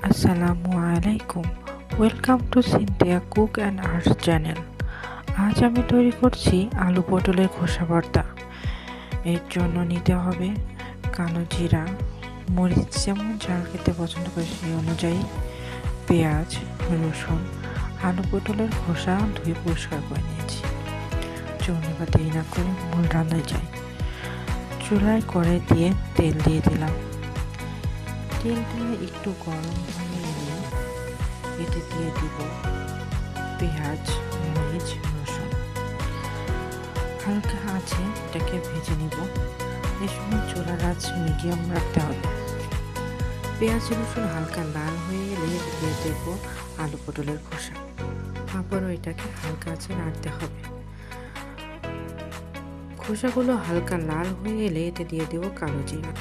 আসসালামু আলাইকুম। Welcome to Cynthia cook and arts channel. আজ আমি তৈরি করছি আলু পটলের খোসা ভর্তা। এর জন্য নিতে হবে কালো জিরা, মরিচ যেমন ঝাল খেতে পছন্দ করে সেই অনুযায়ী, পেঁয়াজ, রসুন, আলু পটলের খোসা ধুয়ে পরিষ্কার করে নিয়েছি। চলুন বা দেরি না করে মূল রান্নায় যাই। চুলায় কড়াই দিয়ে তেল দিয়ে দিলাম। তেলটা একটু গরম হয়ে এলে এতে দিয়ে দিব পেঁয়াজ, মরিচ, রসুন। হালকা আছে এটাকে ভেজে নিব। এই সময় চুলার আঁচ মিডিয়াম রাখতে হবে। পেঁয়াজ রসুন হালকা লাল হয়ে এলে দিয়ে দেব আলু পটলের খোসা। আবারও এটাকে হালকা আঁচে নাড়তে হবে। খোসাগুলো হালকা লাল হয়ে এলে এতে দিয়ে দেব কালো জিরা।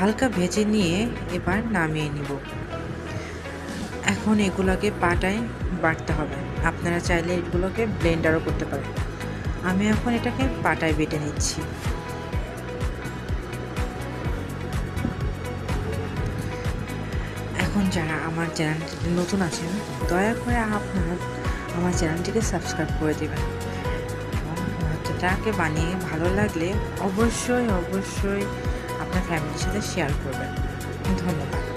হালকা ভেজে নিয়ে এবার নামিয়ে নিব। এখন এগুলোকে পাটায় বাটতে হবে। আপনারা চাইলে এগুলোকে ব্লেন্ডারও করতে পারেন। আমি এখন এটাকে পাটায় বেটে নিচ্ছি। এখন যারা আমার চ্যানেলটিতে নতুন আছেন, দয়া করে আপনারা আমার চ্যানেলটিকে সাবস্ক্রাইব করে দেবেন এবং ভর্তাটাকে বানিয়ে ভালো লাগলে অবশ্যই আপনার ফ্যামিলির সাথে শেয়ার করবেন। ধন্যবাদ।